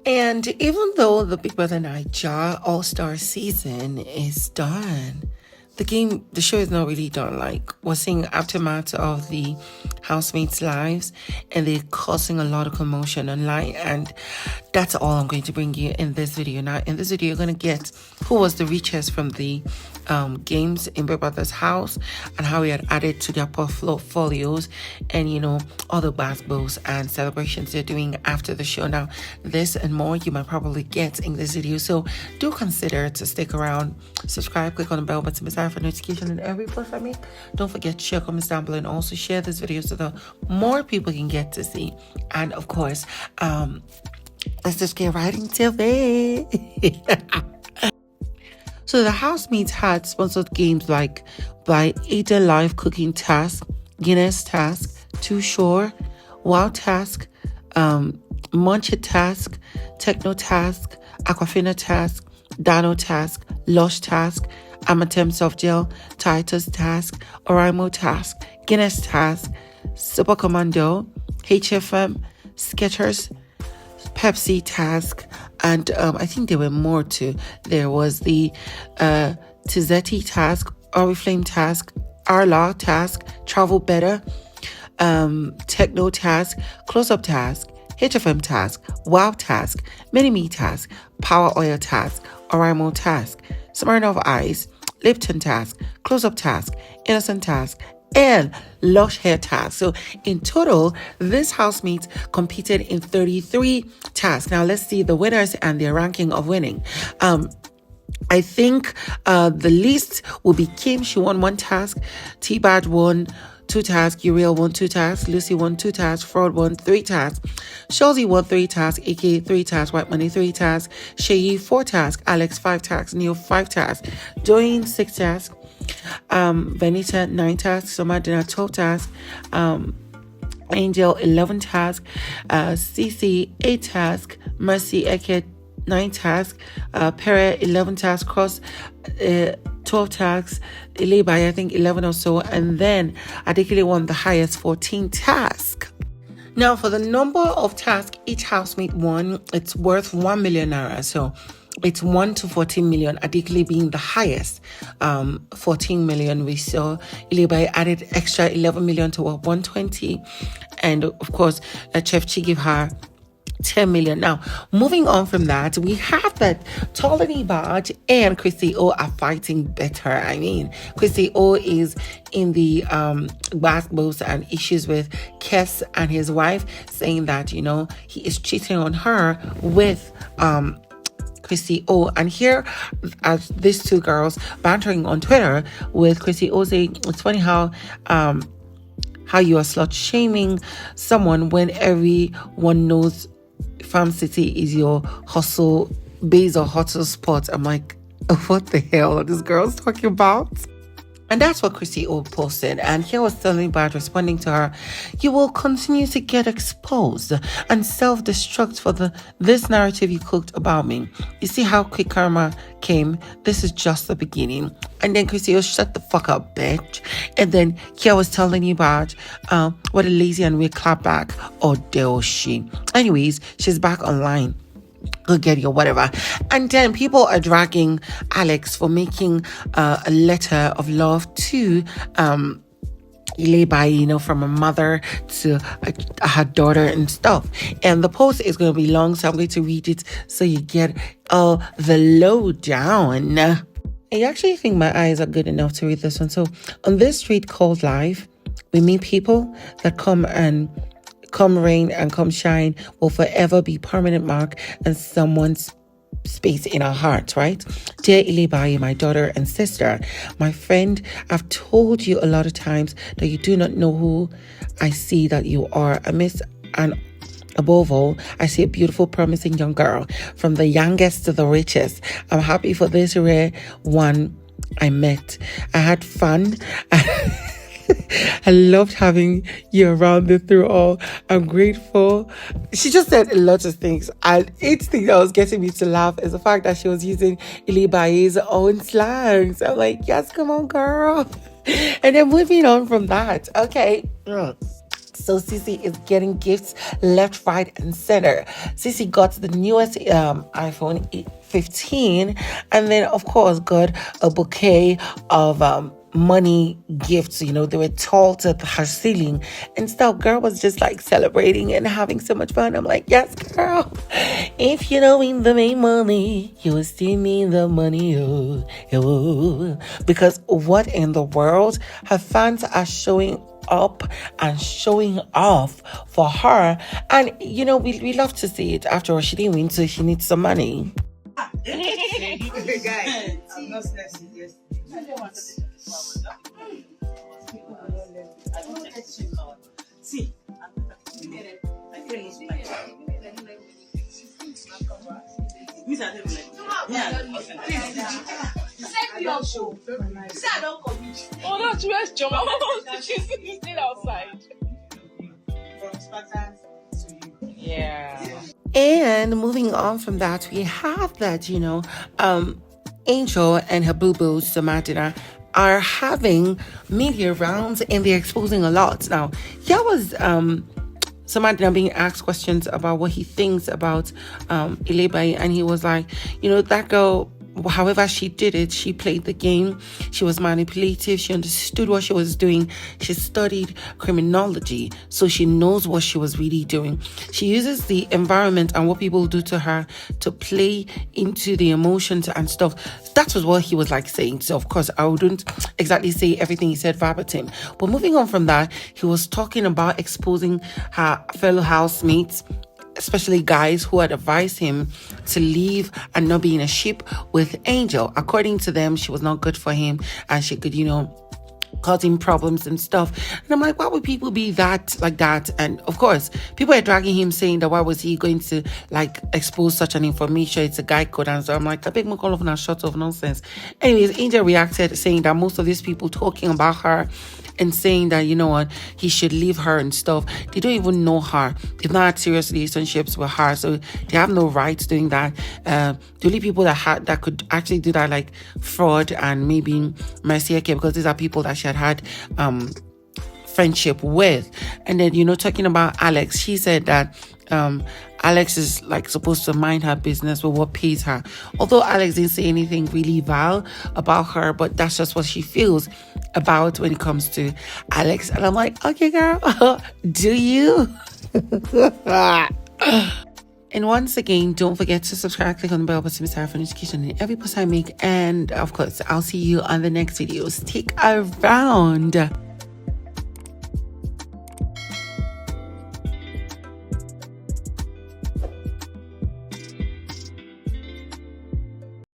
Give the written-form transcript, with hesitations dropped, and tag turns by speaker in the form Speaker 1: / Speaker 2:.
Speaker 1: And even though the BBNaija All Star season is done, the show is not really done. Like, we're seeing aftermath of the housemates' lives, and they're causing a lot of commotion online. And that's all I'm going to bring you in this video. Now, in this video, you're going to get who was the richest from the games in Big Brother's house, and how we had added to their portfolios, and all the basketballs and celebrations they're doing after the show. Now, this and more you might probably get in this video, so do consider to stick around, subscribe, click on the bell button beside for notification in every post I make. Don't forget to share, comments down below, and also share this video so that more people can get to see. And of course, let's just get right into it. So the housemates had sponsored games like by Ada Live Cooking Task, Guinness Task, Too Sure, Wow Task, Munch Task, Techno Task, Aquafina Task, Dano Task, Lush Task, Amatem Soft Gel, Titus Task, Oraimo Task, Guinness Task, Super Commando, HFM, Skechers, Pepsi Task, and I think there were more too. There was the Tizetti Task, Oriflame Task, Arla Task, Travel Better, Techno Task, Close Up Task, HFM Task, Wow Task, Mini Me Task, Power Oil Task, Oraimo Task, Smirnoff Ice, Lipton Task, Close Up Task, Innocent Task, and Lush Hair Task. So in total, this housemates competed in 33 tasks. Now let's see the winners and their ranking of winning. I think the least will be Kim. She won 1 task. T-Bad won 2 tasks. Uriel won 2 tasks. Lucy won 2 tasks. Fraud won 3 tasks. Shawzy won 3 tasks. AK 3 tasks. WhiteMoney 3 tasks. Sheyi 4 tasks. Alex 5 tasks. Neil 5 tasks. Join 6 tasks. Benita 9 tasks. Soma 12 tasks. Angel 11 tasks. CC 8 tasks. Mercy Eke 9 tasks. Pere 11 tasks. Cross 12 tasks. Ilebaye, I think 11 or so. And then Adekunle won the highest, 14 tasks. Now, for the number of tasks each housemate won, it's worth 1 million naira. So it's 1 to 14 million. Adekunle being the highest, 14 million. We saw Ilebaye added extra 11 million to 120. And of course, Chef Chi gave her 10 million. Now, moving on from that, we have that Bbnaija and Chrissy O are fighting better. I mean, Chrissy O is in the basketballs and issues with Kes and his wife, saying that, he is cheating on her with Chrissy O. And here as these two girls bantering on Twitter with Chrissy O saying, it's funny how you are slut shaming someone when everyone knows Farm City is your hustle base or hustle spot. I'm like, what the hell are these girls talking about? And that's what Chrissy O posted. And here was Sterling Bad responding to her, you will continue to get exposed and self-destruct for this narrative you cooked about me. You see how quick karma came? This is just the beginning. And then Chrissy O, shut the fuck up, bitch. And then here was telling you about what a lazy and weird clapback, or dare she. Anyways, she's back online. Go get your whatever. And then people are dragging Alex for making a letter of love to Ilebaye, from a mother to her daughter and stuff. And the post is going to be long, so I'm going to read it so you get all the lowdown. I actually think my eyes are good enough to read this one. So on this street called life, we meet people that come rain and come shine will forever be permanent mark and someone's space in our hearts, right? Dear Ilebaye, my daughter and sister, my friend, I've told you a lot of times that you do not know who I see that you are. And above all, I see a beautiful, promising young girl, from the youngest to the richest. I'm happy for this rare one I met. I had fun. I loved having you around through all. I'm grateful. She just said a lot of things. And each thing that was getting me to laugh is the fact that she was using Ilebaye's own slangs. I'm like, yes, come on, girl. And then moving on from that. Okay. So Ceec is getting gifts left, right, and center. Ceec got the newest iPhone 15, and then of course got a bouquet of money gifts. You know, they were tall to her ceiling and stuff. Girl was just like celebrating and having so much fun. I'm like, yes, girl. If you don't win the main money, you will still need the money. Oh. Because what in the world? Her fans are showing up and showing off for her. And, you know, we love to see it. After all, she didn't win, so she needs some money.
Speaker 2: Guys, I'm not stressing yesterday. See,
Speaker 3: oh no, she was Joma. She stayed outside.
Speaker 2: From Spartan to you.
Speaker 3: Yeah.
Speaker 1: And moving on from that, we have that, you know, Angel and her boo-boo, Soma, are having media rounds and they're exposing a lot. Now, here was Soma being asked questions about what he thinks about Ilebaye, and he was like, you know, that girl, however she did it, she played the game, she was manipulative, she understood what she was doing, she studied criminology, so she knows what she was really doing. She uses the environment and what people do to her to play into the emotions and stuff. That was what he was like saying. So of course I wouldn't exactly say everything he said verbatim, but moving on from that, he was talking about exposing her fellow housemates, especially guys who had advised him to leave and not be in a ship with Angel. According to them, she was not good for him and she could, you know, cause him problems and stuff. And I'm like, why would people be that like that? And of course, people are dragging him, saying that why was he going to like expose such an information? It's a guy code. And so I'm like, I beg my call of a shot of nonsense. Anyways, Angel reacted saying that most of these people talking about her and saying that, you know what, he should leave her and stuff, they don't even know her. They've not had serious relationships with her, so they have no rights doing that. The only people that could actually do that, like Fraud and maybe Mercy, because these are people that she had friendship with. And then, you know, talking about Alex, she said that Alex is like supposed to mind her business with what pays her. Although Alex didn't say anything really vile about her, but that's just what she feels about when it comes to Alex. And I'm like, okay, girl, do you? And once again, don't forget to subscribe, click on the bell button for notification in every post I make. And of course, I'll see you on the next video. Stick around.